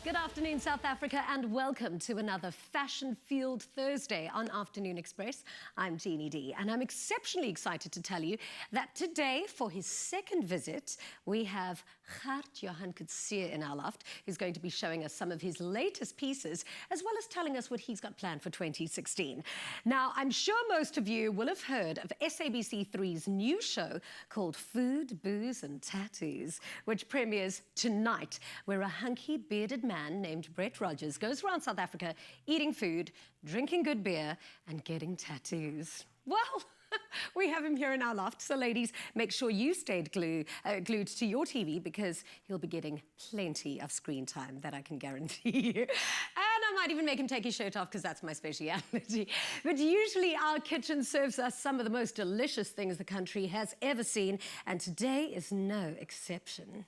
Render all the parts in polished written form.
Good afternoon, South Africa, and welcome to another fashion-fueled Thursday on Afternoon Express. I'm Jeannie D, and I'm exceptionally excited to tell you that today, for his second visit, we have Gert-Johan Coetzee in our loft, who's going to be showing us some of his latest pieces, as well as telling us what he's got planned for 2016. Now, I'm sure most of you will have heard of SABC3's new show called Food, Booze and Tattoos, which premieres tonight, where a hunky, bearded man named Brett Rogers goes around South Africa eating food, drinking good beer, and getting tattoos. Well, we have him here in our loft, so ladies, make sure you stayed glued to your TV because he'll be getting plenty of screen time, that I can guarantee you. And I might even make him take his shirt off because that's my speciality. But usually our kitchen serves us some of the most delicious things the country has ever seen, and today is no exception.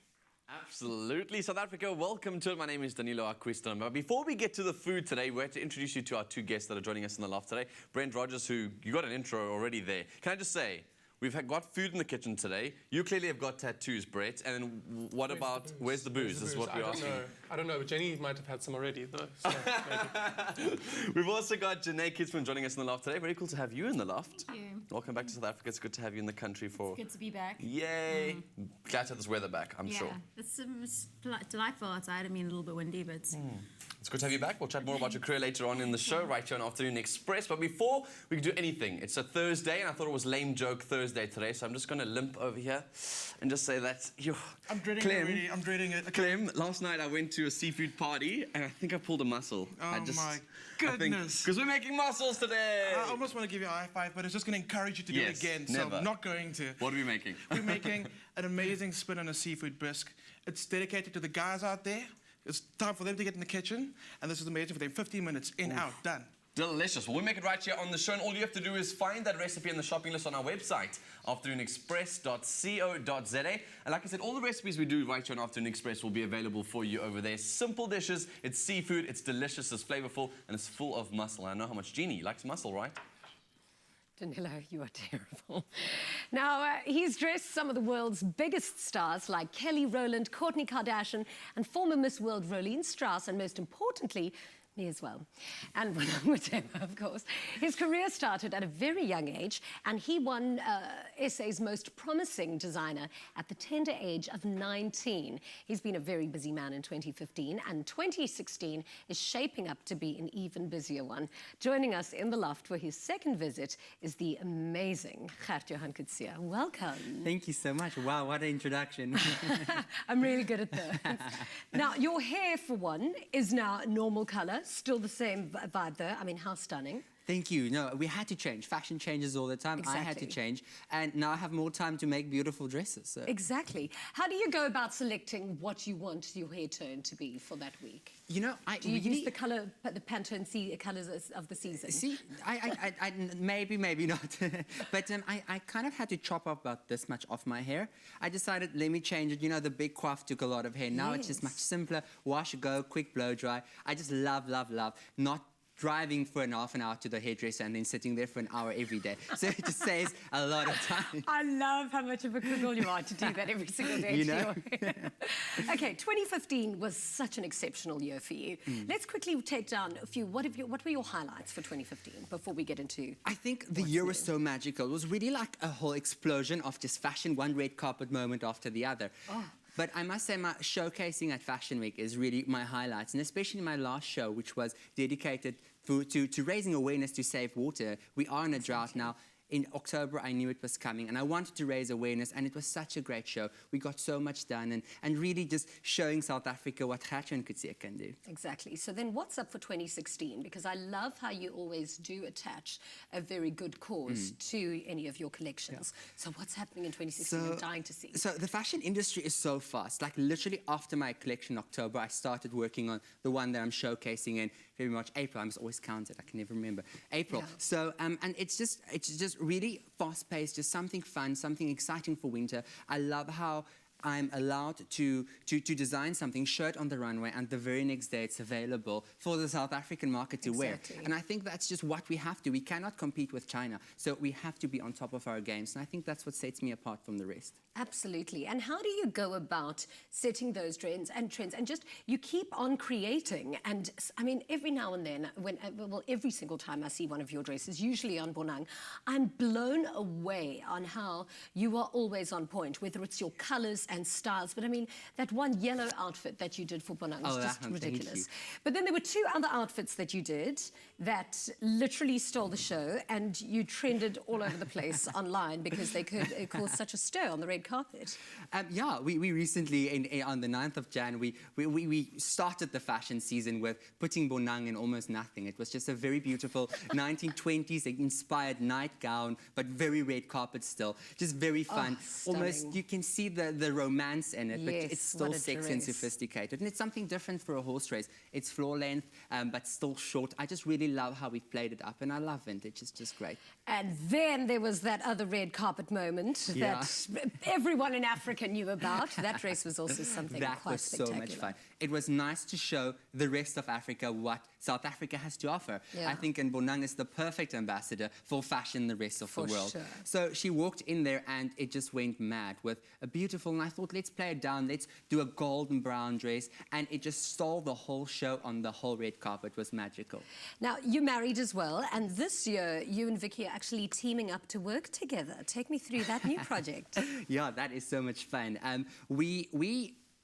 Absolutely. South Africa, welcome to it. My name is Danilo Aquiston. But before we get to the food today, we have to introduce you to our two guests that are joining us in the loft today. Brent Rogers, who you got an intro already there. Can I just say, we've got food in the kitchen today. You clearly have got tattoos, Brett. And what about, where's the booze? This is what we're asking. I don't know, but Jenny might have had some already, though. So maybe. We've also got Jeanne Kietzmann joining us in the loft today. Very cool to have you in the loft. Thank you. Welcome back to South Africa. It's good to have you in the country for... It's good to be back. Yay! Glad to have this weather back, I'm sure. It's delightful outside. I mean, a little bit windy, but... It's good to have you back. We'll chat more about your career later on in the show, right here on Afternoon Express. But before we can do anything, it's a Thursday, and I thought it was Lame Joke Thursday today, so I'm just going to limp over here and just say that I'm dreading Clem, it already. I'm dreading it. Clem, last night I went to a seafood party, and I think I pulled a muscle. Oh my goodness. Because we're making muscles today. I almost want to give you a high five, but it's just going to encourage you to do it again, so never. I'm not going to. What are we making? We're making an amazing spin on a seafood bisque. It's dedicated to the guys out there. It's time for them to get in the kitchen, and this is amazing for them. 15 minutes, in, out, done. Delicious. Well, we make it right here on the show, and all you have to do is find that recipe in the shopping list on our website, afternoonexpress.co.za. And like I said, all the recipes we do right here on Afternoon Express will be available for you over there. Simple dishes, it's seafood, it's delicious, it's flavorful, and it's full of muscle. I know how much Jeannie likes muscle, right? Danilo, you are terrible. Now, he's dressed some of the world's biggest stars like Kelly Rowland, Kourtney Kardashian, and former Miss World Rolene Strauss, and most importantly, me as well. And when I'm with him, of course. His career started at a very young age, and he won SA's most promising designer at the tender age of 19. He's been a very busy man in 2015, and 2016 is shaping up to be an even busier one. Joining us in the loft for his second visit is the amazing Gert-Johan Coetzee. Welcome. Thank you so much. Wow, what an introduction. I'm really good at those. Now, your hair, for one, is now normal colour. Still the same vibe though. I mean, how stunning. Thank you. No, we had to change. Fashion changes all the time. Exactly. I had to change. And now I have more time to make beautiful dresses. So. Exactly. How do you go about selecting what you want your hair tone to be for that week? You know, do you use the colour, the Pantone colours of the season? See, I maybe not. But I kind of had to chop up about this much off my hair. I decided, let me change it. You know, the big coif took a lot of hair. Now it's just much simpler. Wash, go, quick blow dry. I just love not driving for half an hour to the hairdresser and then sitting there for an hour every day. So it just saves a lot of time. I love how much of a criminal you are to do that every single day. You know? Okay, 2015 was such an exceptional year for you. Let's quickly take down a few. What were your highlights for 2015 before we get into... I think the year was so magical. It was really like a whole explosion of just fashion, one red carpet moment after the other. Oh. But I must say my showcasing at Fashion Week is really my highlights, and especially my last show, which was dedicated to raising awareness to save water. We are in a drought now. In October, I knew it was coming, and I wanted to raise awareness, and it was such a great show. We got so much done, and really just showing South Africa what Gert-Johan Coetzee can do. Exactly. So then what's up for 2016? Because I love how you always do attach a very good cause to any of your collections. Yeah. So what's happening in 2016? I'm dying to see. So the fashion industry is so fast. Like literally after my collection in October, I started working on the one that I'm showcasing in very much April. I must always count it. I can never remember. April. Yeah. So, and it's just really fast-paced, just something fun, something exciting for winter. I love how I'm allowed to design something, show it on the runway, and the very next day it's available for the South African market to wear. And I think that's just what we have to. We cannot compete with China, so we have to be on top of our games. And I think that's what sets me apart from the rest. Absolutely. And how do you go about setting those trends and just you keep on creating? And I mean, every now and then, every single time I see one of your dresses, usually on Bonang, I'm blown away on how you are always on point, whether it's your colors and styles. But I mean, that one yellow outfit that you did for Bonang was just ridiculous. But then there were two other outfits that you did that literally stole the show, and you trended all over the place online because they could cause such a stir on the red carpet. Yeah, we recently, on the 9th of Jan, we started the fashion season with putting Bonang in almost nothing. It was just a very beautiful 1920s inspired nightgown, but very red carpet still. Just very fun. Almost, you can see the romance in it, but it's still sexy and sophisticated. And it's something different for a horse race. It's floor length, but still short. I just really love how we've played it up, and I love vintage. It's just great. And then there was that other red carpet moment that everyone in Africa knew about. That dress was also something quite spectacular. So much fun. It was nice to show the rest of Africa what South Africa has to offer. I think Bonang is the perfect ambassador for fashion in the rest of the world. Sure. So she walked in there and it just went mad with a beautiful, and I thought, let's play it down, let's do a golden brown dress, and it just stole the whole show on the whole red carpet. It was magical. Now, you married as well, and this year you and Vicky are actually teaming up to work together. Take me through that new project. Yeah, that is so much fun. I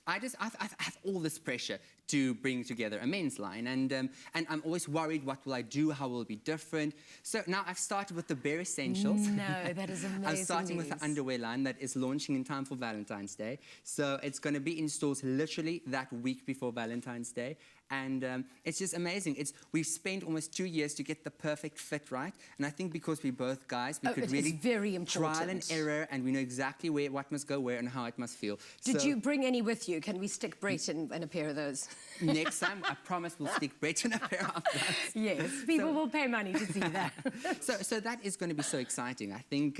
have all this pressure to bring together a men's line, and I'm always worried, what will I do, how will it be different? So now I've started with the bare essentials. No, that is amazing. I'm starting with the underwear line that is launching in time for Valentine's Day. So it's going to be in stores literally that week before Valentine's Day. And it's just amazing. We've spent almost 2 years to get the perfect fit right. And I think because we're both guys, we could really very important. trial and error, and we know exactly what must go where and how it must feel. Did you bring any with you? Can we stick Brett in a pair of those? Next time, I promise we'll stick Brett in a pair of those. Yes, people will pay money to see that. So that is going to be so exciting. I think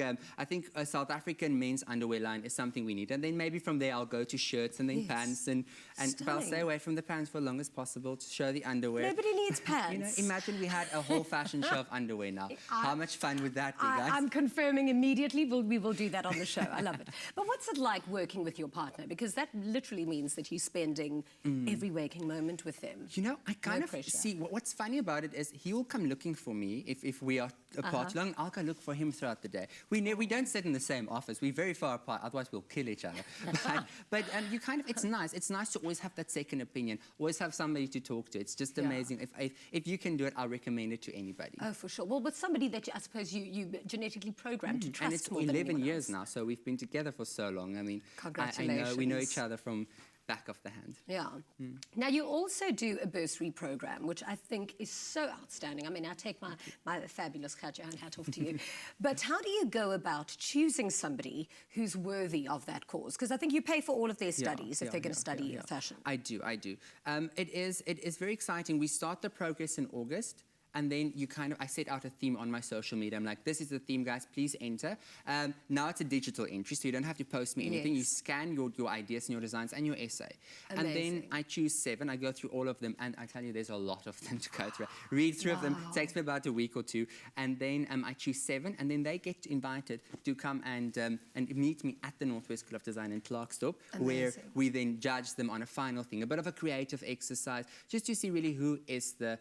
a South African men's underwear line is something we need. And then maybe from there I'll go to shirts and then pants. But I'll stay away from the pants for as long as possible to show the underwear. Nobody needs pants. Imagine we had a whole fashion show of underwear now. How much fun would that be, guys? I'm confirming immediately we will do that on the show. I love it. But what's it like working with your partner? Because that literally means that you're spending every waking moment with them. You know, I kind of see what's funny about it is he will come looking for me if we are apart long. I'll go look for him throughout the day. We don't sit in the same office. We're very far apart. Otherwise, we'll kill each other. but you it's nice. It's nice to always have that second opinion. Always have somebody to talk to. It's just amazing. If you can do it, I'll recommend it to anybody. Oh, for sure. Well, with somebody that I suppose you genetically programmed to trust. And it's more 11 years now, so we've been together for so long. I mean, congratulations. we know each other from back of the hand. Yeah. Now, you also do a bursary program, which I think is so outstanding. I mean, I take my fabulous Gert-Johan hat off to you. But how do you go about choosing somebody who's worthy of that cause? Because I think you pay for all of their studies if they're going to study fashion. I do. It is very exciting. We start the progress in August. And then I set out a theme on my social media. I'm like, this is the theme, guys, please enter. Now it's a digital entry, so you don't have to post me anything. You scan your ideas and your designs and your essay. Amazing. And then I choose 7. I go through all of them, and I tell you, there's a lot of them to go through. Read through of them. It takes me about a week or 2. And then I choose 7, and then they get invited to come and meet me at the Northwest School of Design in Klerksdorp, where we then judge them on a final thing, a bit of a creative exercise, just to see really who is the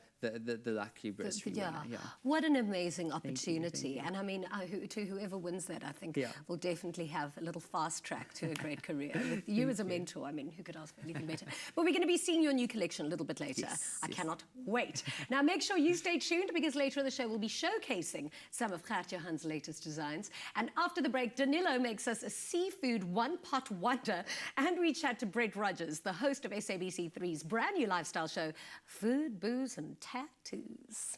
lucky bursary winner. What an amazing opportunity. And I mean, to whoever wins that, I think will definitely have a little fast track to a great career. With you as a mentor, I mean, who could ask for anything better? But we're going to be seeing your new collection a little bit later. I cannot wait. Now, make sure you stay tuned, because later in the show we'll be showcasing some of Gert-Johan's latest designs. And after the break, Danilo makes us a seafood one-pot wonder, and we chat to Brett Rogers, the host of SABC3's brand new lifestyle show, Food, Booze and Tattoos.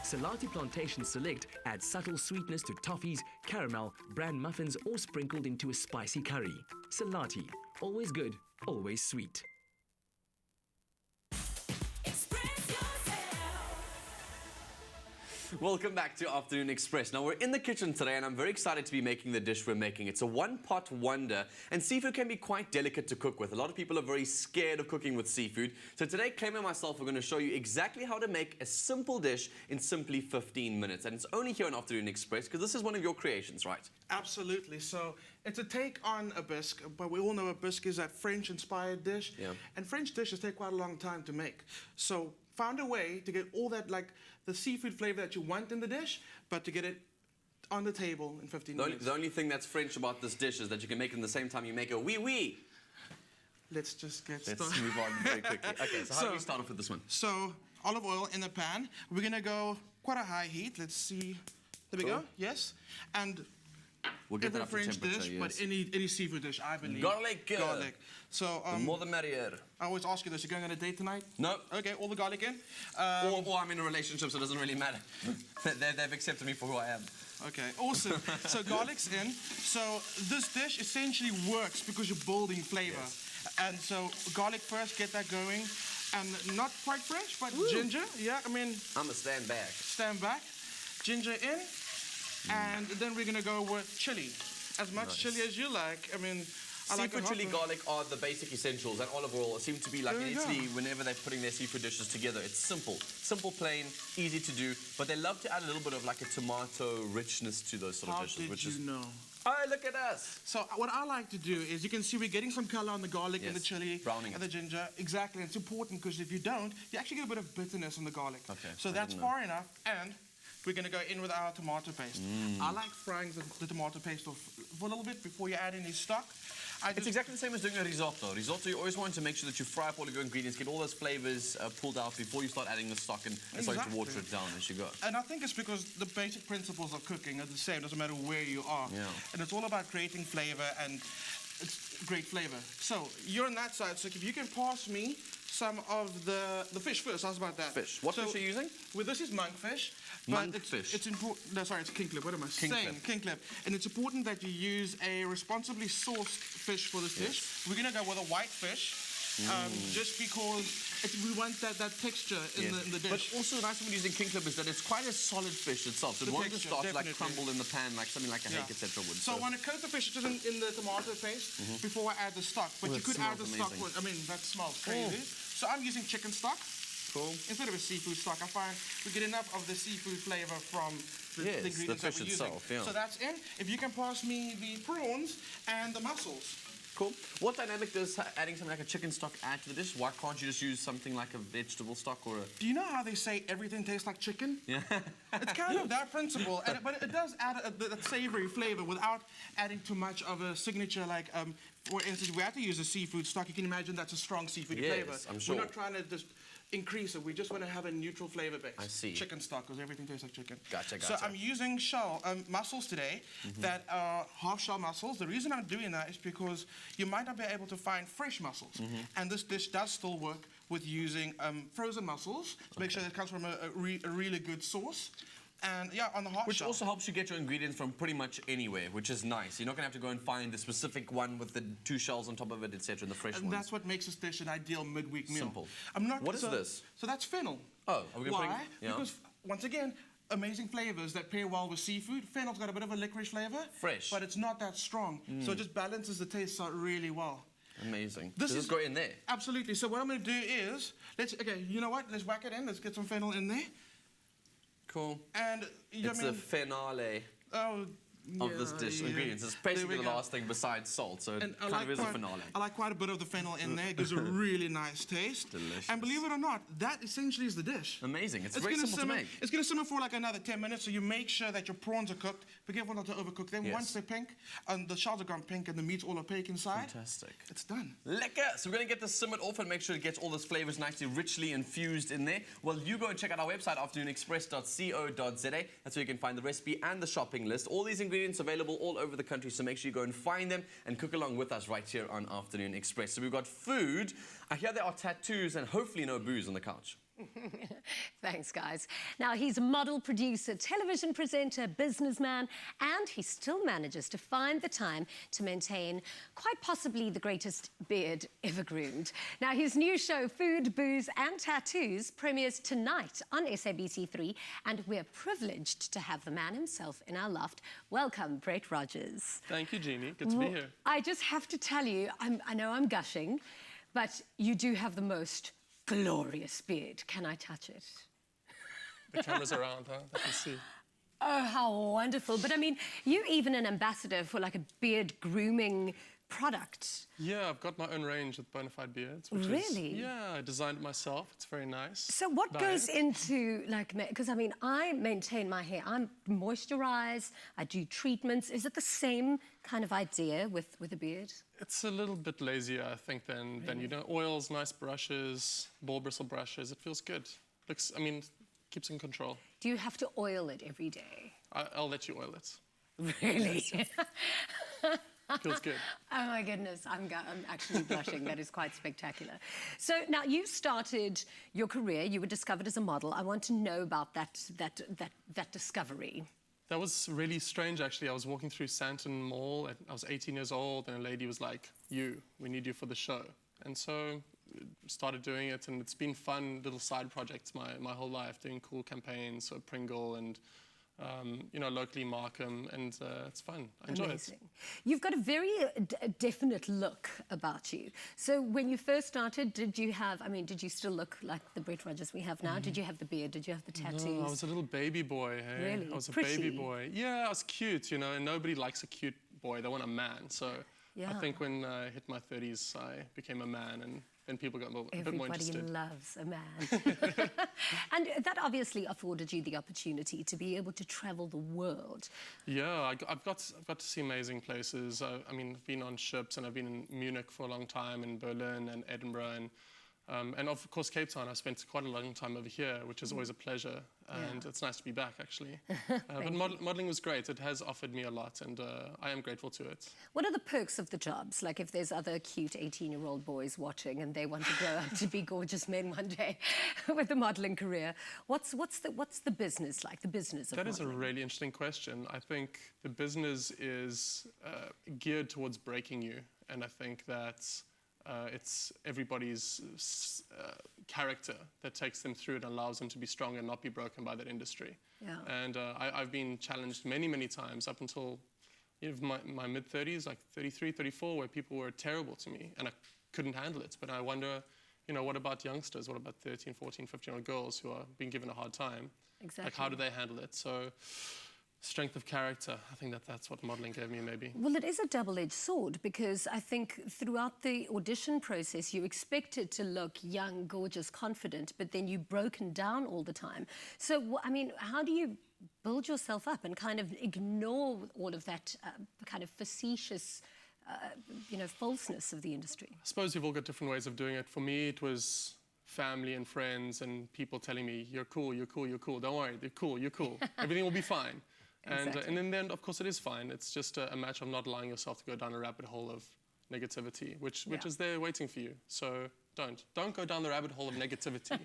Salati Plantation Select adds subtle sweetness to toffees, caramel, bran muffins, or sprinkled into a spicy curry. Salati, always good, always sweet. Welcome back to Afternoon Express. Now, we're in the kitchen today, and I'm very excited to be making the dish we're making. It's a one-pot wonder, and seafood can be quite delicate to cook with. A lot of people are very scared of cooking with seafood. So today, Clem and myself are going to show you exactly how to make a simple dish in simply 15 minutes. And it's only here on Afternoon Express, because this is one of your creations, right? Absolutely. So it's a take on a bisque, but we all know a bisque is that French-inspired dish. Yeah. And French dishes take quite a long time to make. So found a way to get all that, like, the seafood flavor that you want in the dish, but to get it on the table in 15 minutes. The only thing that's French about this dish is that you can make it in the same time you make a oui. Let's just get started. Let's move on very quickly. Okay, so how do we start off with this one? So olive oil in the pan. We're going to go quite a high heat. Let's see. There we Cool. go. Yes. And We'll get that every up to French temperature, dish, yes. but any seafood dish, I believe. Garlic. Garlic. So The more the merrier. I always ask you this. You going on a date tonight? No. Okay, all the garlic in. Or I'm in a relationship, so it doesn't really matter. They've accepted me for who I am. Okay, awesome. So garlic's in. So this dish essentially works because you're building flavor. And so garlic first, get that going. And not quite French, but ginger. Yeah, I mean, I'm a stand back. stand back. Ginger in. And then we're going to go with chili. As much chili as you like. I mean, I like Seafood, a hot chili, one. garlic are the basic essentials, and olive oil seem to be like There in you Italy, go. whenever they're putting their seafood dishes together. It's simple. Simple, plain, easy to do, but they love to add a little bit of like a tomato richness to those sort of How dishes, did which you is... know? Oh, look at us! So what I like to do is, you can see we're getting some color on the garlic and the Yes, chili browning and it. the ginger. Exactly, it's important because if you don't, you actually get a bit of bitterness on the garlic. Okay, So I that's didn't know. far enough, and we're going to go in with our tomato paste. I like frying the tomato paste off for a little bit before you add any stock. It's exactly the same as doing a risotto. Risotto, you always want to make sure that you fry up all of your ingredients, get all those flavors pulled out before you start adding the stock and starting to water it down as you go. And I think it's because the basic principles of cooking are the same, doesn't matter where you are. Yeah. And it's all about creating flavor, and it's great flavor. So you're on that side, so if you can pass me some of the fish first. How's about that? Fish. What fish are you using? Well, this is monkfish. But Monkfish. it's important. No, sorry, it's king clip. What am I King saying? clip. King clip. And it's important that you use a responsibly sourced fish for this dish. We're gonna go with a white fish, just because we want that texture in the dish. But also the nice thing with using king clip is that it's quite a solid fish itself. So it The won't just texture, start to like definitely. crumble in the pan like something like a hake, etc. would. So I want to coat the fish just in the tomato paste before I add the stock. But you that could add the smells stock. amazing. I mean, that smells crazy. So I'm using chicken stock. Cool. Instead of a seafood stock, I find we get enough of the seafood flavor from the Yes, the ingredients fish that we're itself, using. yeah. So that's in. If you can pass me the prawns and the mussels. Cool. What dynamic does adding something like a chicken stock add to the dish? Why can't you just use something like a vegetable stock or a... Do you know how they say everything tastes like chicken? Yeah. It's kind of that principle, but it does add that savory flavor without adding too much of a signature, like, for instance, we have to use a seafood stock. You can imagine that's a strong seafood Yes, flavor. I'm sure. We're not trying to just increase it. We just want to have a neutral flavor base. I see. Chicken stock, because everything tastes like chicken. Gotcha, So gotcha. I'm using mussels today that are half-shell mussels. The reason I'm doing that is because you might not be able to find fresh mussels. And this dish does still work with using frozen mussels to make sure that it comes from a really good source. And yeah, on the half Which shell. also helps you get your ingredients from pretty much anywhere, which is nice. You're not going to have to go and find the specific one with the 2 shells on top of it, etc., and the fresh And ones. that's what makes this dish an ideal midweek meal. Simple. I'm not. What is this? So that's fennel. Oh, are we gonna Why? put in- yeah. Because once again, amazing flavors that pair well with seafood. Fennel's got a bit of a licorice flavor. Fresh. But it's not that strong. So it just balances the taste out really well. Amazing. This Does is- this go in there? Absolutely. So what I'm going to do is, okay, you know what? Let's whack it in. Let's get some fennel in there. Cool. And It's the finale of this dish. Ingredients. It's There basically we the go. last thing besides salt, so it And kind of is a finale. I like quite a bit of the fennel in there. It gives a really nice taste. Delicious. And believe it or not, that essentially is the dish. Amazing. It's very gonna simple simmer, to make. It's going to simmer for like another 10 minutes, so you make sure that your prawns are cooked. Be careful not to overcook them. Yes. Once they're pink, and the shells have gone pink, and the meat's all opaque inside, Fantastic. it's done. Lekker! So we're going to get this simmered off and make sure it gets all those flavors nicely richly infused in there. Well, you go and check out our website, afternoonexpress.co.za. That's where you can find the recipe and the shopping list. All these ingredients available all over the country, so make sure you go and find them and cook along with us right here on Afternoon Express. So we've got food. I hear there are tattoos and hopefully no booze on the couch. Thanks, guys. Now, he's a model, producer, television presenter, businessman, and he still manages to find the time to maintain quite possibly the greatest beard ever groomed. Now, his new show, Food, Booze and Tattoos, premieres tonight on SABC3, and we're privileged to have the man himself in our loft. Welcome, Brett Rogers. Thank you, Jeannie. Good to be here. I just have to tell you, I know I'm gushing, but you do have the most glorious beard. Can I touch it? The camera's around, huh? I can see. Oh, how wonderful. But I mean, you're even an ambassador for like a beard grooming product. Yeah, I've got my own range with Bonafide Beards. Which Really? Yeah, I designed it myself. It's very nice. So what goes into, like, because I mean, I maintain my hair. I moisturize, I do treatments. Is it the same kind of idea with a beard? It's a little bit lazier, I think, than you know, oils, nice brushes, ball bristle brushes. It feels good. Looks, I mean, keeps in control. Do you have to oil it every day? I'll let you oil it. Really? Feels good. Oh my goodness, I'm actually blushing. That is quite spectacular. So now you started your career. You were discovered as a model. I want to know about that discovery. That was really strange, actually. I was walking through Sandton Mall. I was 18 years old, and a lady was like, we need you for the show. And so started doing it, and it's been fun little side projects my whole life, doing cool campaigns, so Pringle and you know, locally Markham, and it's fun. I enjoy it. You've got a very definite look about you. So when you first started, did you still look like the Brett Rogers we have now? Did you have the beard? Did you have the tattoos? No, I was a little baby boy. Hey? Really? I was Pretty. a baby boy. Yeah, I was cute, you know, and nobody likes a cute boy. They want a man. So yeah. I think when I hit my 30s, I became a man, and then people got a bit more interested. Everybody loves a man. And that obviously afforded you the opportunity to be able to travel the world. Yeah, I've got to see amazing places. I mean, I've been on ships, and I've been in Munich for a long time, in Berlin and Edinburgh, and of course Cape Town. I spent quite a long time over here, which is always a pleasure, and it's nice to be back, actually. But modelling was great. It has offered me a lot, and I am grateful to it. What are the perks of the jobs? Like if there's other cute 18-year-old boys watching and they want to grow up to be gorgeous men one day with a modelling career, what's the business like, the business of That modelling? is a really interesting question. I think the business is geared towards breaking you, and I think that it's everybody's character that takes them through and allows them to be strong and not be broken by that industry. Yeah. And I've been challenged many, many times up until my mid-30s, like 33, 34, where people were terrible to me and I couldn't handle it. But I wonder, you know, what about youngsters? What about 13, 14, 15-year-old girls who are being given a hard time? Exactly. Like, how do they handle it? So, strength of character, I think that's what modelling gave me, maybe. Well, it is a double-edged sword because I think throughout the audition process, you expected to look young, gorgeous, confident, but then you're broken down all the time. So, I mean, how do you build yourself up and kind of ignore all of that kind of facetious, you know, falseness of the industry? I suppose we've all got different ways of doing it. For me, it was family and friends and people telling me, you're cool, you're cool, you're cool. Don't worry, you're cool, you're cool. Everything will be fine. Exactly. And in the end, of course, it is fine. It's just a matter of not allowing yourself to go down a rabbit hole of negativity, which is there waiting for you. So don't go down the rabbit hole of negativity.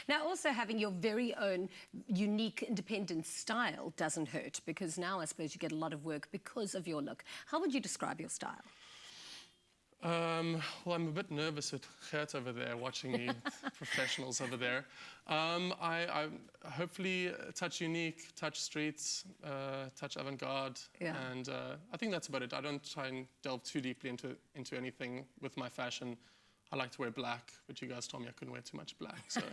Now, also having your very own unique, independent style doesn't hurt because now I suppose you get a lot of work because of your look. How would you describe your style? Well, I'm a bit nervous with Gert over there, watching me, professionals over there. I hopefully touch unique, touch streets, touch avant-garde, and I think that's about it. I don't try and delve too deeply into anything with my fashion. I like to wear black, but you guys told me I couldn't wear too much black. So.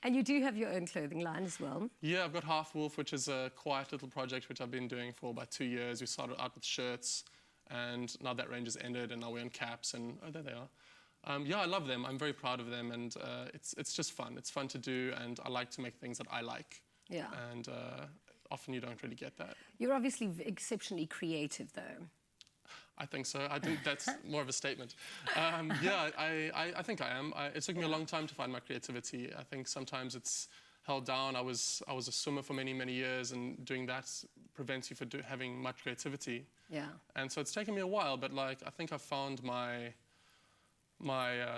And you do have your own clothing line as well. Yeah, I've got Half Wolf, which is a quiet little project which I've been doing for about 2 years. We started out with shirts, and now that range has ended, and now we're on caps, and oh, there they are. Yeah, I love them. I'm very proud of them, and it's just fun. It's fun to do, and I like to make things that I like. Yeah. And often you don't really get that. You're obviously exceptionally creative, though. I think so. I think that's more of a statement. Yeah, I think I am. It took me a long time to find my creativity. I think sometimes it's held down. I was a swimmer for many, many years, and doing that prevents you from having much creativity. Yeah. And so it's taken me a while, but like I think I found my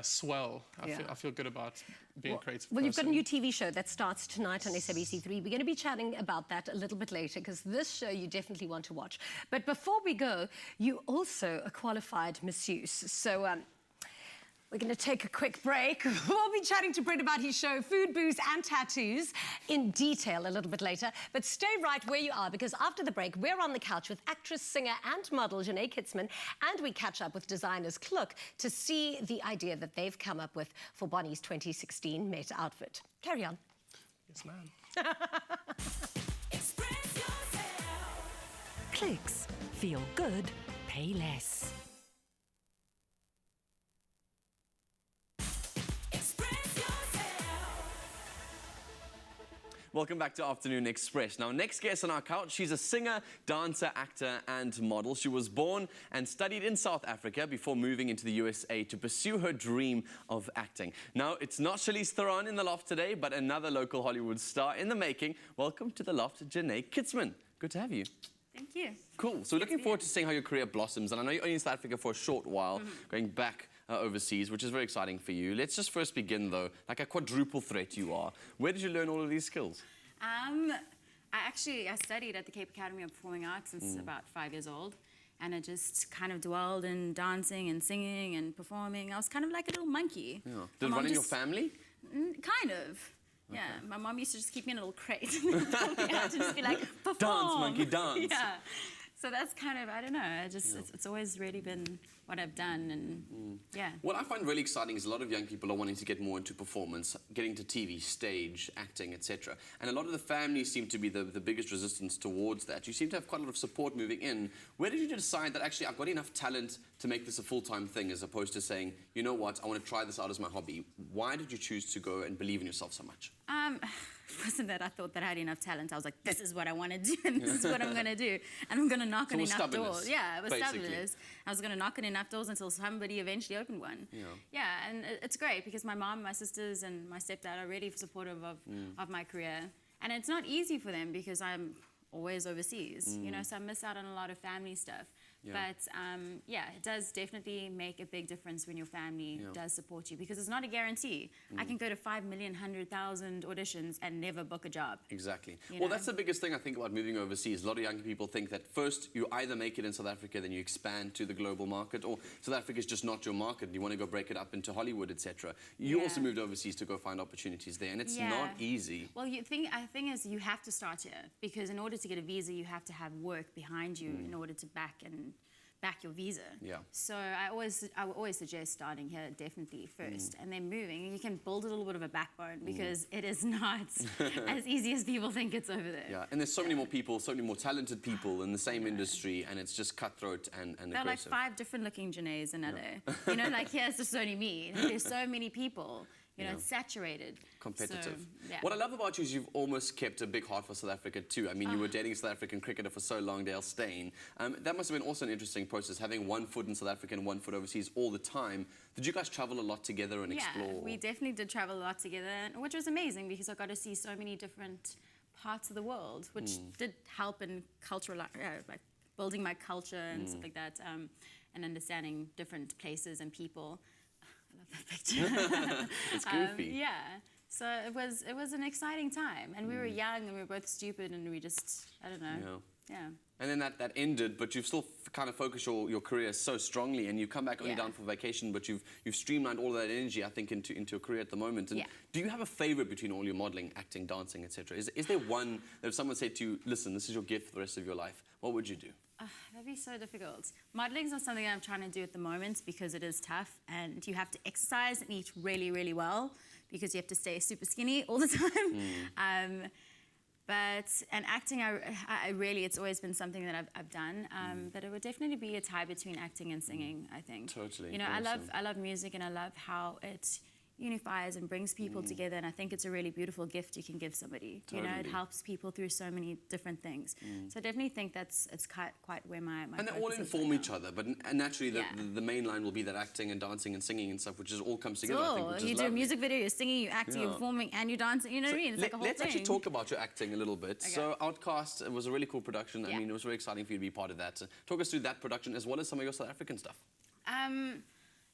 swell. I feel good about being a creative Well, you've got a person. new TV show that starts tonight on SABC3. We're going to be chatting about that a little bit later because this show you definitely want to watch. But before we go, you also a qualified masseuse. So we're going to take a quick break. We'll be chatting to Brent about his show, Food, Booze and Tattoos, in detail a little bit later. But stay right where you are because after the break, we're on the couch with actress, singer and model Jeanne Kietzmann, and we catch up with designers Clem to see the idea that they've come up with for Bonnie's 2016 Met outfit. Carry on. Yes, ma'am. Clicks. Feel good. Pay less. Welcome back to Afternoon Express. Now, next guest on our couch, she's a singer, dancer, actor, and model. She was born and studied in South Africa before moving into the USA to pursue her dream of acting. Now, it's not Charlize Theron in the loft today, but another local Hollywood star in the making. Welcome to the loft, Jeanne Kietzmann. Good to have you. Thank you. Cool. So we're looking forward to seeing how your career blossoms. And I know you're only in South Africa for a short while, going back overseas, which is very exciting for you. Let's just first begin, though, like a quadruple threat you are. Where did you learn all of these skills? I studied at the Cape Academy of Performing Arts since about 5 years old. And I just kind of dwelled in dancing and singing and performing. I was kind of like a little monkey. Yeah. Did it run in your family? Kind of. Okay. Yeah, my mom used to just keep me in a little crate and pull me out and just be like, perform. Dance, monkey, dance. Yeah. So that's kind of, I don't know, it's always really been what I've done, and yeah. What I find really exciting is a lot of young people are wanting to get more into performance, getting to TV, stage, acting, etc. And a lot of the families seem to be the biggest resistance towards that. You seem to have quite a lot of support moving in. Where did you decide that actually I've got enough talent to make this a full-time thing as opposed to saying, you know what, I want to try this out as my hobby? Why did you choose to go and believe in yourself so much? It wasn't that I thought that I had enough talent. I was like, this is what I want to do, and this is what I'm going to do. And I'm going to knock on enough doors. Yeah, it was stubbornness. I was going to knock on enough doors until somebody eventually opened one. Yeah, and it's great because my mom, my sisters, and my stepdad are really supportive of my career. And it's not easy for them because I'm always overseas, you know, so I miss out on a lot of family stuff. Yeah. But yeah, it does definitely make a big difference when your family does support you because it's not a guarantee. I can go to 5,100,000 auditions and never book a job. Exactly. Well, that's the biggest thing I think about moving overseas. A lot of young people think that first you either make it in South Africa, then you expand to the global market, or South Africa is just not your market and you want to go break it up into Hollywood, etc. You also moved overseas to go find opportunities there, and it's not easy. Well, the thing is you have to start here because in order to get a visa, you have to have work behind you in order to back your visa. Yeah. So I would always suggest starting here definitely first and then moving. You can build a little bit of a backbone because it is not as easy as people think it's over there. Yeah, and there's so many more people, so many more talented people in the same industry, and it's just cutthroat and there are aggressive. like 5 different looking Janaes in LA. You know, like here's just only me. There's so many people. You know, it's saturated. Competitive. So, What I love about you is you've almost kept a big heart for South Africa too. I mean, you were dating a South African cricketer for so long, Dale Steyn. That must have been also an interesting process, having one foot in South Africa and one foot overseas all the time. Did you guys travel a lot together and explore? Yeah, we definitely did travel a lot together, which was amazing because I got to see so many different parts of the world, which did help in cultural, like building my culture and stuff like that, and understanding different places and people. I love that picture. It's goofy. Yeah. So it was an exciting time, and we were young and we were both stupid, and we just I don't know. Yeah. And then that ended, but you've still kind of focused your career so strongly, and you come back only down for vacation, but you've streamlined all of that energy, I think, into your career at the moment. And do you have a favorite between all your modeling, acting, dancing, etc.? Is there one that if someone said to you, listen, this is your gift for the rest of your life, what would you do? That'd be so difficult. Modeling's not something I'm trying to do at the moment because it is tough, and you have to exercise and eat really, really well because you have to stay super skinny all the time. And acting, I really, it's always been something that I've done. But it would definitely be a tie between acting and singing, I think. Totally. You know, awesome. I love music, and I love how it unifies and brings people together, and I think it's a really beautiful gift you can give somebody. Totally. You know, it helps people through so many different things. So I definitely think it's quite where my and they all inform each other, but naturally the main line will be that acting and dancing and singing and stuff, which all comes together. I think, which is you do a music video, you're singing, you're acting, you're performing, and you're dancing. You know what I mean? It's like a whole thing. Let's actually talk about your acting a little bit. Okay. So Outcast was a really cool production. I mean, it was very exciting for you to be part of that. Talk us through that production as well as some of your South African stuff.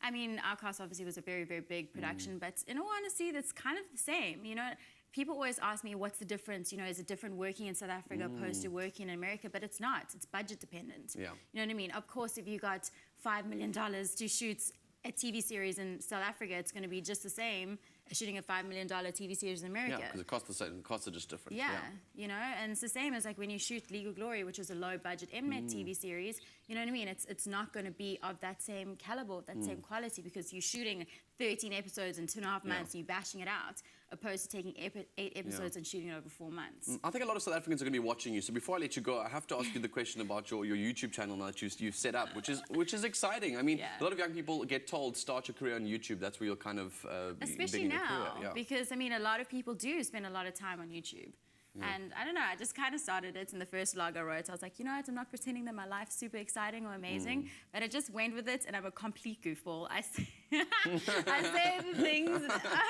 I mean, our cast obviously was a very, very big production, but in all honesty, that's kind of the same. You know, people always ask me, what's the difference? You know, is it different working in South Africa opposed to working in America? But it's not. It's budget dependent. Yeah. You know what I mean? Of course, if you got $5 million to shoot a TV series in South Africa, it's going to be just the same as shooting a $5 million TV series in America. Yeah, because it costs the same. The costs are just different. Yeah, you know, and it's the same as like when you shoot Legal Glory, which was a low-budget Mnet TV series. You know what I mean? It's not going to be of that same caliber, of that same quality, because you're shooting 13 episodes in 2.5 months and you're bashing it out, opposed to taking 8 episodes and shooting it over 4 months. I think a lot of South Africans are going to be watching you. So before I let you go, I have to ask you the question about your YouTube channel now that you've set up, which is exciting. I mean, a lot of young people get told, start your career on YouTube. That's where you'll kind of especially begin your now, career. because I mean, a lot of people do spend a lot of time on YouTube. And I don't know, I just kind of started it in the first vlog I wrote. I was like, you know what, I'm not pretending that my life's super exciting or amazing, but I just went with it, and I'm a complete goofball. I say, I say the things,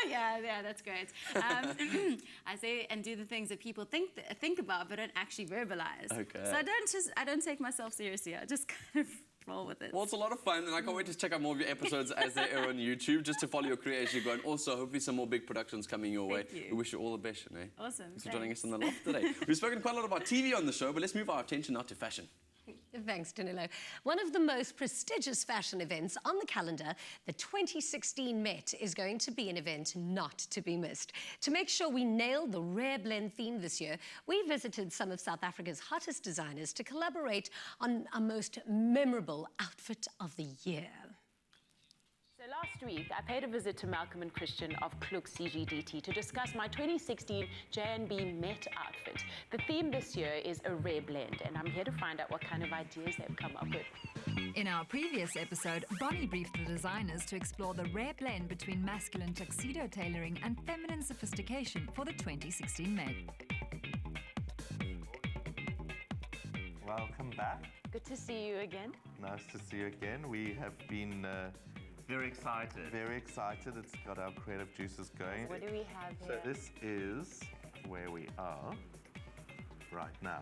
yeah, that's great. I say and do the things that people think about, but don't actually verbalize. Okay. So I don't take myself seriously. I just kind of roll with it. Well, it's a lot of fun, and I can't wait to check out more of your episodes as they air on YouTube, just to follow your career as you go. And also, hopefully, some more big productions coming your way. Thank you. We wish you all the best, Jeanne. Awesome. Thanks for joining us in the loft today. We've spoken quite a lot about TV on the show, but let's move our attention now to fashion. Thanks, Danilo. One of the most prestigious fashion events on the calendar, the 2016 Met, is going to be an event not to be missed. To make sure we nail the rare blend theme this year, we visited some of South Africa's hottest designers to collaborate on our most memorable outfit of the year. So last week, I paid a visit to Malcolm and Christian of Kluk CGDT to discuss my 2016 J&B Met outfit. The theme this year is a rare blend, and I'm here to find out what kind of ideas they've come up with. In our previous episode, Bonnie briefed the designers to explore the rare blend between masculine tuxedo tailoring and feminine sophistication for the 2016 Met. Welcome back. Good to see you again. Nice to see you again. We have been very excited. Very excited. It's got our creative juices going. What do we have here? So this is where we are right now.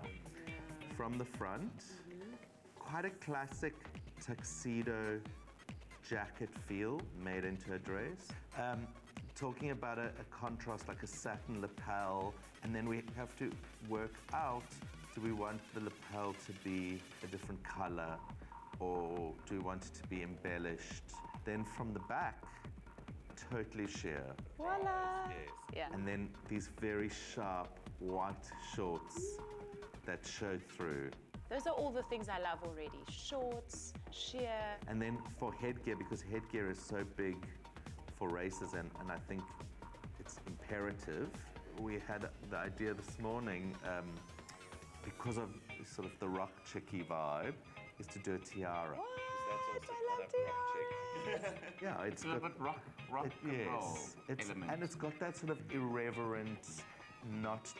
From the front, quite a classic tuxedo jacket feel made into a dress. Talking about a contrast like a satin lapel, and then we have to work out, do we want the lapel to be a different color, or do we want it to be embellished? Then from the back, totally sheer. Voila! Yes. Yeah. And then these very sharp white shorts that show through. Those are all the things I love already. Shorts, sheer. And then for headgear, because headgear is so big for races, and I think it's imperative. We had the idea this morning, because of sort of the rock chicky vibe, is to do a tiara. I love tiaras. Yeah, it's a little bit rock and roll element. And it's got that sort of irreverent, not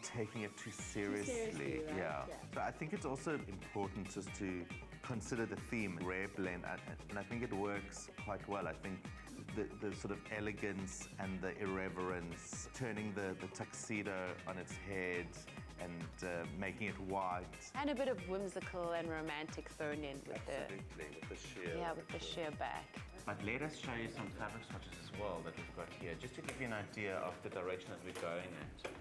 taking it too seriously. Right? Yeah. So I think it's also important just to consider the theme, rare blend, and I think it works quite well. I think the sort of elegance and the irreverence, turning the tuxedo on its head and making it white. And a bit of whimsical and romantic thrown in with with the sheer. Yeah, with the sheer back. But let us show you some fabric swatches as well that we've got here, just to give you an idea of the direction that we're going at.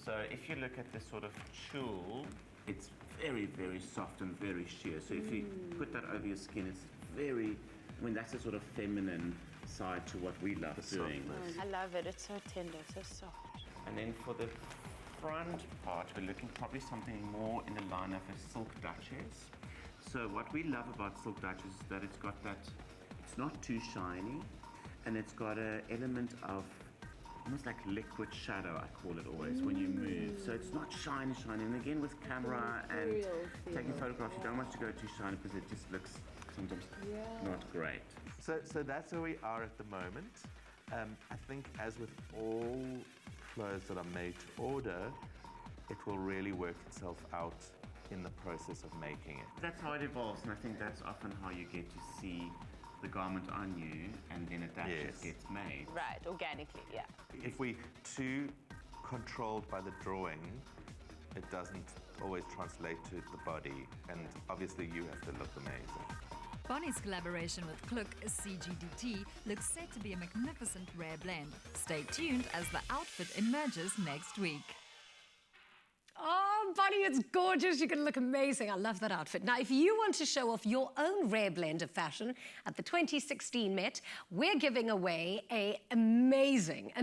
So if you look at this sort of tulle, it's very, very soft and very sheer. So if you put that over your skin, it's very, that's a sort of feminine side to what we love doing. I love it. It's so tender, so soft. And then for the front part, we're looking probably something more in the line of a silk duchess. So what we love about silk duchess is that it's got that, it's not too shiny, and it's got an element of almost like liquid shadow, I call it always, when you move. So it's not shiny. And again, with camera and taking photographs, you don't want to go too shiny because it just looks sometimes not great. So that's where we are at the moment. I think as with all clothes that are made to order, it will really work itself out in the process of making it. That's how it evolves, and I think that's often how you get to see the garment on you, and then it just gets made. Right, organically, yeah. If we too controlled by the drawing, it doesn't always translate to the body, and obviously you have to look amazing. Bonnie's collaboration with Kluk CGDT looks set to be a magnificent rare blend. Stay tuned as the outfit emerges next week. Oh, Bonnie, it's gorgeous. You're going to look amazing. I love that outfit. Now, if you want to show off your own rare blend of fashion at the 2016 Met, we're giving away an amazing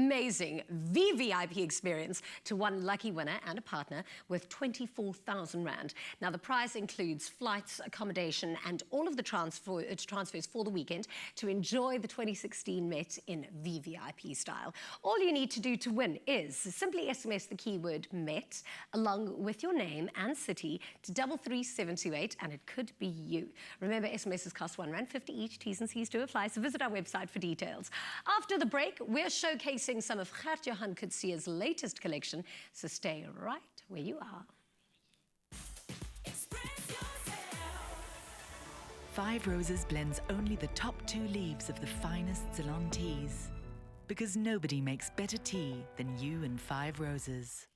VVIP experience to one lucky winner and a partner with 24,000 Rand. Now, the prize includes flights, accommodation, and all of the transfers for the weekend to enjoy the 2016 Met in VVIP style. All you need to do to win is simply SMS the keyword Met along with your name and city to 33728, and it could be you. Remember, SMSs cost R1.50 each. T's and C's do apply, so visit our website for details. After the break, we're showcasing some of Gert-Johan Coetzee's latest collection, so stay right where you are. Five Roses blends only the top 2 leaves of the finest Ceylon teas, because nobody makes better tea than you and Five Roses.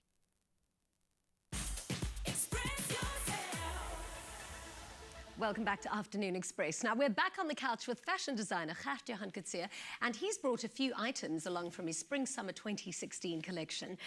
Welcome back to Afternoon Express. Now, we're back on the couch with fashion designer Gert-Johan Coetzee, and he's brought a few items along from his Spring-Summer 2016 collection.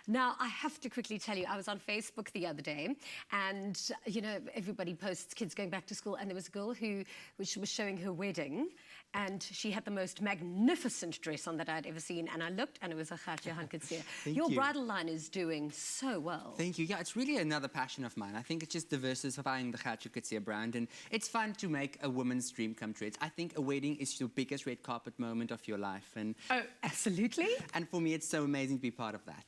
Now, I have to quickly tell you, I was on Facebook the other day, and, you know, everybody posts kids going back to school, and there was a girl who was showing her wedding, and she had the most magnificent dress on that I'd ever seen, and I looked, and it was a Gert-Johan Coetzee. Your bridal line is doing so well. Thank you. Yeah, it's really another passion of mine. I think it's just diversifying the Gert-Johan Coetzee brand, and it's fun to make a woman's dream come true. I think a wedding is your biggest red carpet moment of your life. And oh, absolutely. And for me, it's so amazing to be part of that.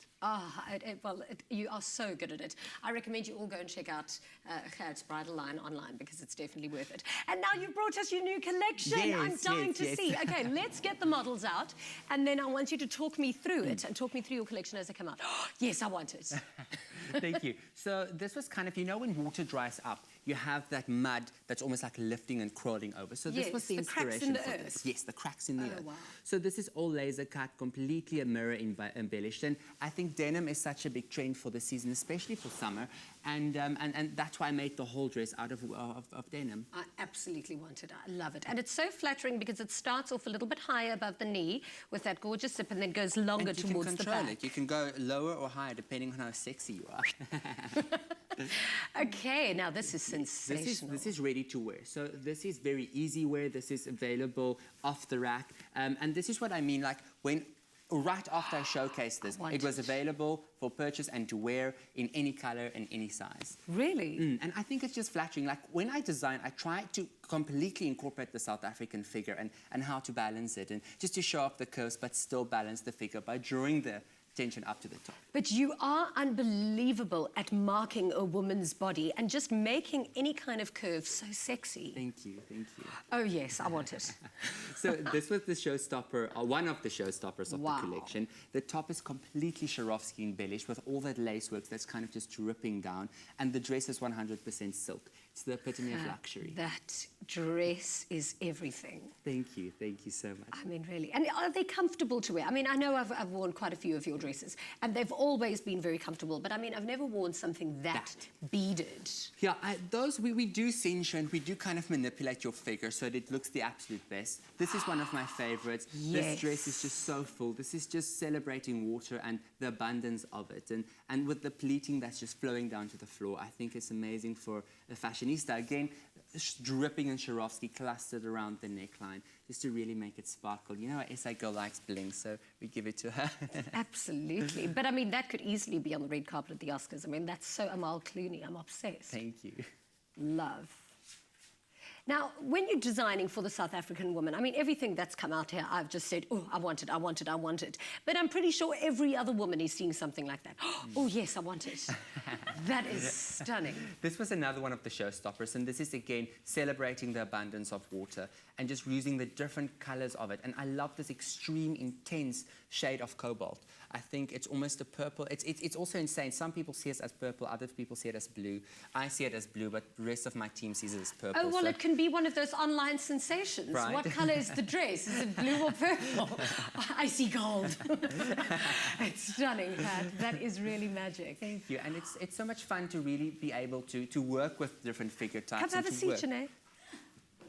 You are so good at it. I recommend you all go and check out Gert's bridal line online because it's definitely worth it. And now you've brought us your new collection. Yes, I'm dying to see. Okay, let's get the models out, and then I want you to talk me through it and talk me through your collection as they come out. Yes, I want it. Thank you. So this was kind of, you know, when water dries up, you have that mud that's almost like lifting and crawling over. So this was the inspiration for this. Yes, the cracks in the earth. Wow. So this is all laser cut, completely a mirror embellished. And I think denim is such a big trend for the season, especially for summer. And that's why I made the whole dress out of denim. I absolutely want it. I love it. And it's so flattering because it starts off a little bit higher above the knee with that gorgeous zip and then goes longer towards the back. You can go lower or higher depending on how sexy you are. Okay, now this is sensational. This is ready to wear. So this is very easy wear. This is available off the rack. And this is what I mean, like right after I showcased this, it was available for purchase and to wear in any color and any size. Really? And I think it's just flattering. Like when I design, I try to completely incorporate the South African figure and how to balance it, and just to show off the curves but still balance the figure by drawing the tension up to the top. But you are unbelievable at marking a woman's body and just making any kind of curve so sexy. Thank you, thank you. Oh yes, I want it. So this was the showstopper, or one of the showstoppers of the collection. The top is completely Swarovski embellished with all that lace work that's kind of just dripping down, and the dress is 100% silk. It's the epitome of luxury. That dress is everything. Thank you so much. I mean, really. And are they comfortable to wear? I mean, I know I've worn quite a few of your dresses, and they've always been very comfortable, but I mean, I've never worn something that beaded. Yeah, those we do cinch and we do kind of manipulate your figure so that it looks the absolute best. This is one of my favorites. Yes. This dress is just so full. This is just celebrating water and the abundance of it. And with the pleating that's just flowing down to the floor, I think it's amazing for a fashionista. Again, dripping in Swarovski clustered around the neckline, just to really make it sparkle. You know, our SA girl likes bling, so we give it to her. Absolutely. But I mean, that could easily be on the red carpet at the Oscars. I mean, that's so Amal Clooney. I'm obsessed. Thank you. Love. Now, when you're designing for the South African woman, I mean, everything that's come out here, I've just said, oh, I want it, I want it, I want it. But I'm pretty sure every other woman is seeing something like that. Oh, yes, I want it. That is stunning. This was another one of the showstoppers, and this is, again, celebrating the abundance of water and just using the different colors of it. And I love this extreme, intense shade of cobalt. I think it's almost a purple. It's also insane. Some people see it as purple, other people see it as blue. I see it as blue, but the rest of my team sees it as purple. Oh, well, it can be one of those online sensations. Right. What color is the dress? Is it blue or purple? I see gold. It's stunning, Pat. That is really magic. Thank you. And it's so much fun to really be able to work with different figure types. Come have a seat, Jeanne.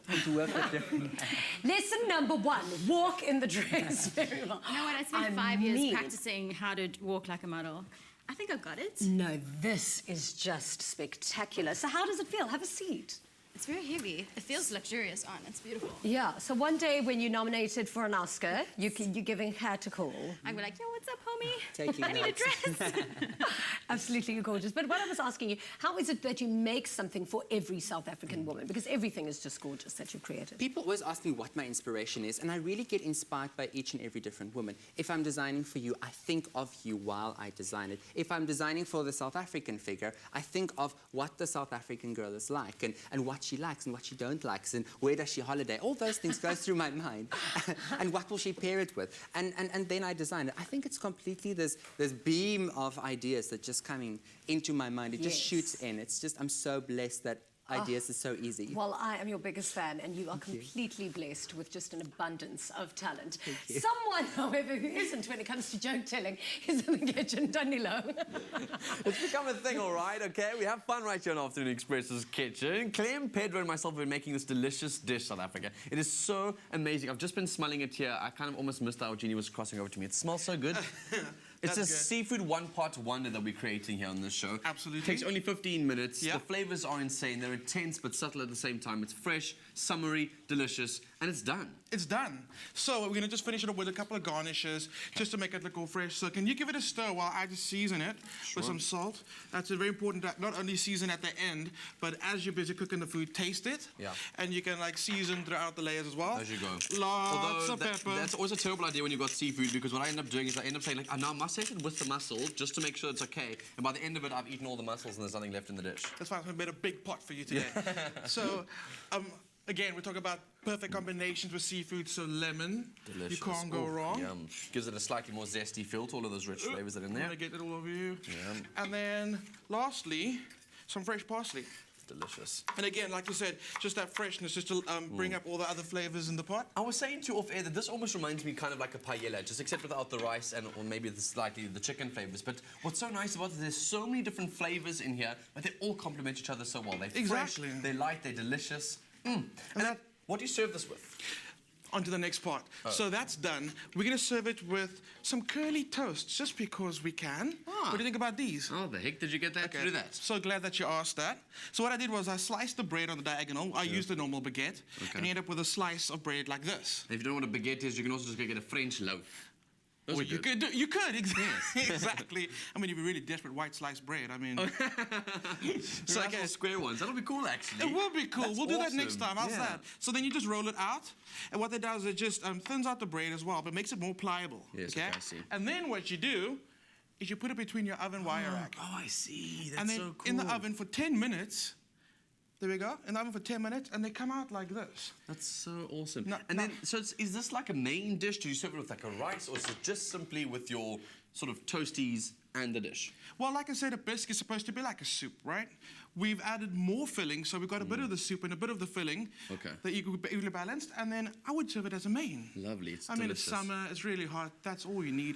and to work with different... Lesson number 1, walk in the dress very well. You know what, I spent 5 years practicing how to walk like a model. I think I've got it. No, this is just spectacular. So how does it feel? Have a seat. It's very heavy. It feels luxurious on. It's beautiful. Yeah, so one day when you're nominated for an Oscar, you're giving Kat a call. I'm like, yo, what's up, homie? Taking I need a dress. Absolutely gorgeous. But what I was asking you, how is it that you make something for every South African woman? Because everything is just gorgeous that you've created. People always ask me what my inspiration is, and I really get inspired by each and every different woman. If I'm designing for you, I think of you while I design it. If I'm designing for the South African figure, I think of what the South African girl is like, and what she likes and what she don't like, and where does she holiday. All those things go through my mind. And what will she pair it with? And then I design it. I think it's completely this beam of ideas that just coming into my mind. It just shoots in. It's just, I'm so blessed that ideas is so easy. Well, I am your biggest fan, and you are completely blessed with just an abundance of talent. Someone, however, who isn't when it comes to joke telling is in the kitchen, Danilo. It's become a thing, all right, okay? We have fun right here on Afternoon Express's kitchen. Clem, Pedro, and myself have been making this delicious dish, South Africa. It is so amazing. I've just been smelling it here. I kind of almost missed out. Jeannie was crossing over to me. It smells so good. It's a seafood one-pot wonder that we're creating here on this show. Absolutely. It takes only 15 minutes. The flavors are insane. They're intense but subtle at the same time. It's fresh, summery, delicious, and it's done. It's done. So we're going to just finish it up with a couple of garnishes just to make it look all fresh. So can you give it a stir while I just season it with some salt? That's very important that not only season at the end, but as you're busy cooking the food, taste it. Yeah. And you can like season throughout the layers as well. As you go. Lots of pepper. That's always a terrible idea when you've got seafood, because what I end up doing is I end up saying, like, now I must taste it with the mussel just to make sure it's okay. And by the end of it, I've eaten all the mussels and there's nothing left in the dish. That's why I made a big pot for you today. So, again, we're talking about perfect combinations with seafood, so lemon. Delicious. You can't go wrong. Yum. Gives it a slightly more zesty feel to all of those rich flavors that are in there. I'm gonna get it all over you. Yum. And then, lastly, some fresh parsley. Delicious. And again, like you said, just that freshness, just to bring up all the other flavors in the pot. I was saying to you off air that this almost reminds me kind of like a paella, just except without the rice and or maybe slightly the chicken flavors. But what's so nice about it is there's so many different flavors in here, but they all complement each other so well. They're fresh, they're light, they're delicious. And what do you serve this with? On to the next part. So that's done. We're going to serve it with some curly toast, just because we can. What do you think about these? Oh, the heck did you get that to do that? So glad that you asked that. So what I did was I sliced the bread on the diagonal. I used the normal baguette. And you end up with a slice of bread like this. And if you don't know what a baguette is, you can also just go get a French loaf. Well, you could, exactly. I mean, if you're really desperate, white sliced bread. I mean, so I guess square ones. That'll be cool, actually. It will be cool. That's we'll do that awesome. next time. How's that? So then you just roll it out, and what that does is it just thins out the bread as well, but makes it more pliable. Yes, okay? I see. And then what you do is you put it between your oven wire rack. Oh, I see. That's and then so cool. in the oven for 10 minutes. There we go. In the oven for 10 minutes, and they come out like this. That's so awesome. So is this like a main dish? Do you serve it with like a rice, or is it just simply with your sort of toasties and the dish? Well, like I said, a bisque is supposed to be like a soup, right? We've added more filling, so we've got a bit of the soup and a bit of the filling. Okay. That evenly balanced, and then I would serve it as a main. Lovely. It's delicious. I mean, it's summer, it's really hot. That's all you need.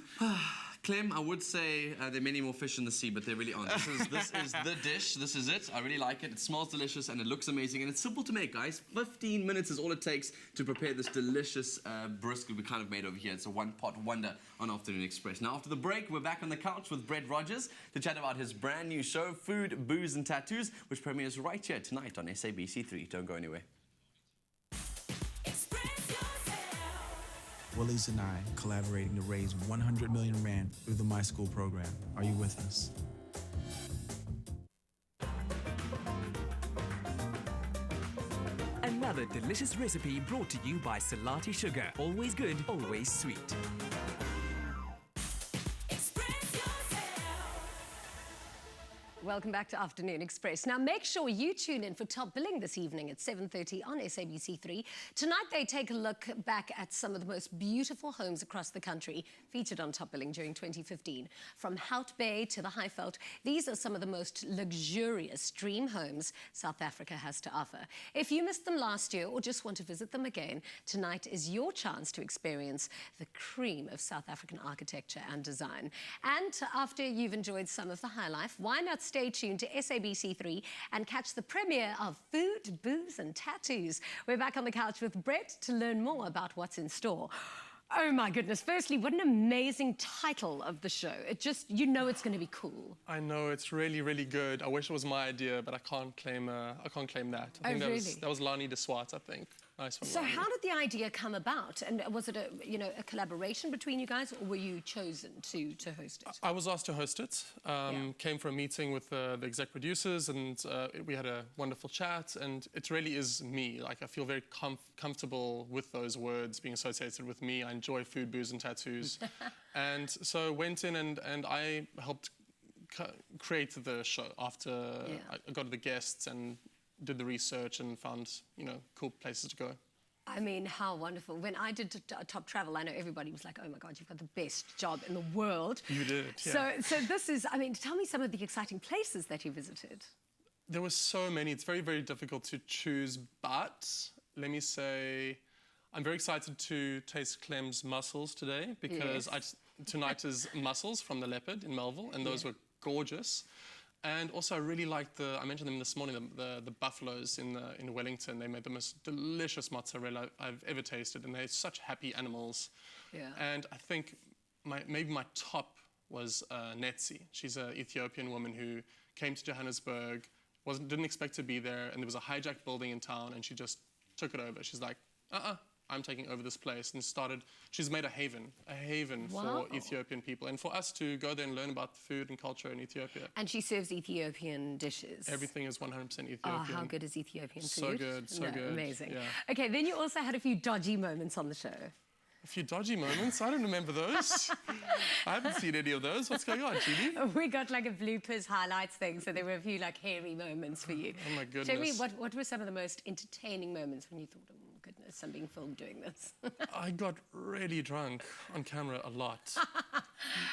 Clem, I would say there are many more fish in the sea, but there really aren't. This is the dish. This is it. I really like it. It smells delicious and it looks amazing. And it's simple to make, guys. 15 minutes is all it takes to prepare this delicious brisket we kind of made over here. It's a one-pot wonder on Afternoon Express. Now, after the break, we're back on the couch with Brett Rogers to chat about his brand new show, Food, Booze and Tattoos, which premieres right here tonight on SABC3. Don't go anywhere. Willies and I collaborating to raise 100 million rand through the My School program. Are you with us? Another delicious recipe brought to you by Salati Sugar. Always good, always sweet. Welcome back to Afternoon Express. Now, make sure you tune in for Top Billing this evening at 7:30 on SABC3. Tonight, they take a look back at some of the most beautiful homes across the country featured on Top Billing during 2015. From Hout Bay to the Highveld, these are some of the most luxurious dream homes South Africa has to offer. If you missed them last year or just want to visit them again, tonight is your chance to experience the cream of South African architecture and design. And after you've enjoyed some of the high life, why not stay stay tuned to SABC3 and catch the premiere of Food, Booze and Tattoos. We're back on the couch with Brett to learn more about what's in store. Oh my goodness. Firstly, what an amazing title of the show. It just, you know it's going to be cool. I know, it's really, really good. I wish it was my idea, but I can't claim that. I think that was Lani de Swart, I think. Nice one. So Lani. how did the idea come about? And was it a collaboration between you guys, or were you chosen to host it? I was asked to host it. Came for a meeting with the exec producers, and we had a wonderful chat. And it really is me. Like, I feel very comfortable with those words being associated with me. I enjoy food, booze, and tattoos. And so went in and I helped create the show after I got the guests and did the research and found, cool places to go. I mean, how wonderful. When I did Top Travel, I know everybody was like, oh my God, you've got the best job in the world. You did, yeah. So this is, I mean, tell me some of the exciting places that you visited. There were so many. It's very, very difficult to choose, but let me say, I'm very excited to taste Clem's mussels today because tonight is mussels from the Leopard in Melville, and those were gorgeous. And also, I really liked I mentioned them this morning, the buffaloes in Wellington. They made the most delicious mozzarella I've ever tasted, and they're such happy animals. Yeah. And I think maybe my top was Netzi. She's an Ethiopian woman who came to Johannesburg, didn't expect to be there, and there was a hijacked building in town, and she just took it over. She's like, I'm taking over this place, and she's made a haven for Ethiopian people, and for us to go there and learn about food and culture in Ethiopia. And she serves Ethiopian dishes. Everything is 100% Ethiopian. Oh, how good is Ethiopian food? So good, so good. Amazing. Yeah. Okay, then you also had a few dodgy moments on the show. A few dodgy moments? I don't remember those. I haven't seen any of those. What's going on, Jeannie? We got like a bloopers highlights thing, so there were a few like hairy moments for you. Oh my goodness. Tell me, what were some of the most entertaining moments when you thought, oh goodness, I'm being filmed doing this? I got really drunk on camera a lot.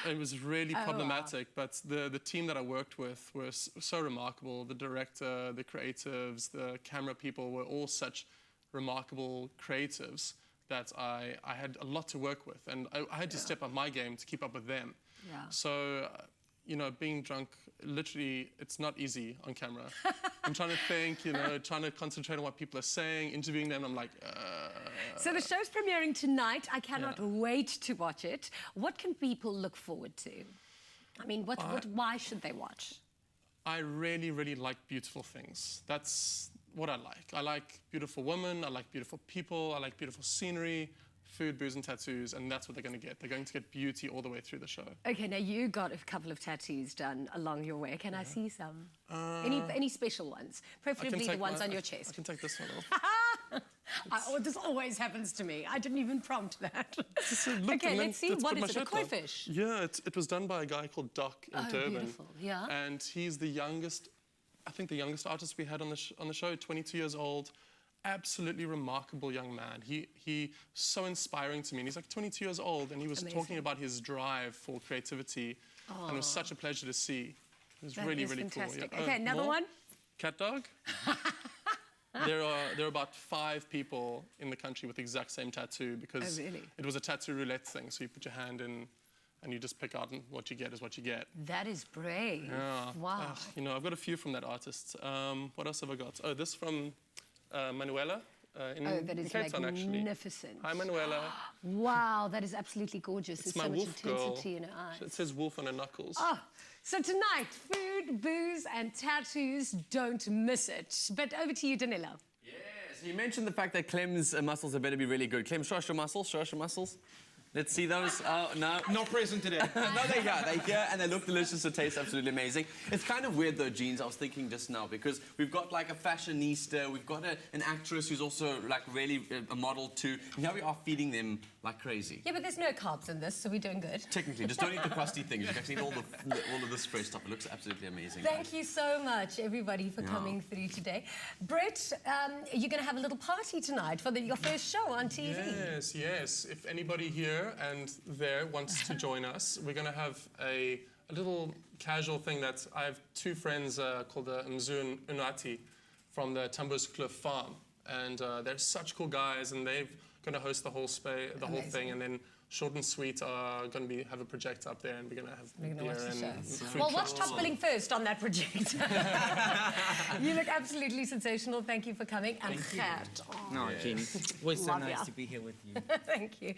It was really problematic, but the team that I worked with were so remarkable. The director, the creatives, the camera people were all such remarkable creatives that I had a lot to work with, and I had to step up my game to keep up with them. Yeah. So, being drunk, literally, it's not easy on camera. I'm trying to think, trying to concentrate on what people are saying, interviewing them, I'm like, So the show's premiering tonight. I cannot wait to watch it. What can people look forward to? I mean, why should they watch? I really, really like beautiful things. That's what I like. I like beautiful women, I like beautiful people, I like beautiful scenery, food, booze, and tattoos, and that's what they're going to get. They're going to get beauty all the way through the show. Okay, now you got a couple of tattoos done along your way. Can I see some? Any special ones? Preferably the ones on your chest. I can take this one off. This always happens to me. I didn't even prompt that. Okay, let's see. What is it, a koi fish? Yeah, it was done by a guy called Doc in Durban. Beautiful. Yeah. And he's the youngest, I think the youngest artist we had on the show, 22 years old. Absolutely remarkable young man. He's so inspiring to me. And he's like 22 years old, and he was talking about his drive for creativity. And it was such a pleasure to see. It was really, really fantastic. cool. Yeah. Okay, another one? Cat dog? There are about 5 people in the country with the exact same tattoo because it was a tattoo roulette thing. So you put your hand in and you just pick out, and what you get is what you get. That is brave. Yeah. Wow. I've got a few from that artist. What else have I got? Oh, this from Manuela that is Katan, magnificent. Actually. Hi, Manuela. Wow, that is absolutely gorgeous. It's There's my so much intensity in her eyes. It says wolf on her knuckles. Oh, so tonight, food, booze, and tattoos. Don't miss it. But over to you, Danilo. Yes, you mentioned the fact that Clem's muscles are better be really good. Clem, show us your muscles. Show us your muscles. Let's see those. Oh, no. Not present today. No, they're here, and they look delicious. They taste absolutely amazing. It's kind of weird, though, Jeans, I was thinking just now, because we've got, like, a fashionista, we've got an actress who's also, like, really a model, too. And here we are feeding them like crazy. Yeah, but there's no carbs in this, so we're doing good. Technically, just don't eat the crusty things. You can eat all of this fresh stuff. It looks absolutely amazing. Thank you so much, everybody, for coming through today. Brett, you're going to have a little party tonight for your first show on TV. Yes, yes. If anybody here and there wants to join us, we're going to have a little casual thing that I have 2 friends called Mzu and Unati from the Tambos Cliff Farm. And they're such cool guys, and they're going to host the whole thing. And then Short and Sweet are going to have a projector up there, and we're going to have beer and food Well, what's trucks. top billing first on that projector? You look absolutely sensational. Thank you for coming. And Gert. No, Jean, always so Love nice ya. to be here with you. Thank you.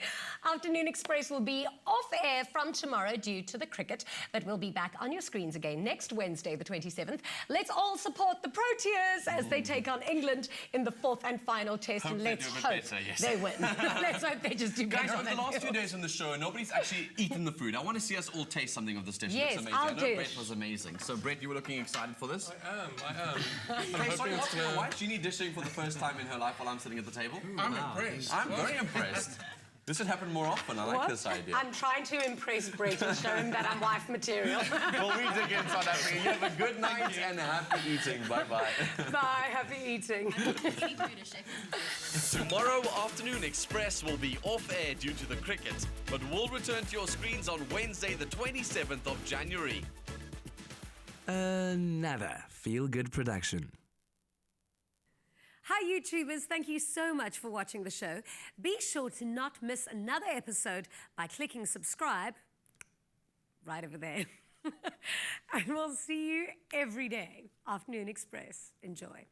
Afternoon Express will be off air from tomorrow due to the cricket, but we'll be back on your screens again next Wednesday, the 27th. Let's all support the Proteas as they take on England in the 4th and final test. Hope and they let's do a bit hope better, yes. they win. Let's hope they just do Guys, better. over the last few days on the show, nobody's actually eaten the food. I want to see us all taste something of this dish. Yes, It's amazing. I'll I know do Brett it. was amazing. So, Brett, you were looking excited for this? I am. Okay, sorry, asking my wife, Jeanne dishing for the first time in her life while I'm sitting at the table. I'm impressed. I'm very impressed. This should happen more often. I like this idea. I'm trying to impress Brett and show him that I'm wife material. Well, we dig in South Africa. You have a good night and happy eating. Bye-bye. Bye, happy eating. Tomorrow Afternoon Express will be off air due to the cricket, but will return to your screens on Wednesday, the 27th of January. Another feel-good production. Hi, YouTubers. Thank you so much for watching the show. Be sure to not miss another episode by clicking subscribe right over there. And we'll see you every day. Afternoon Express. Enjoy.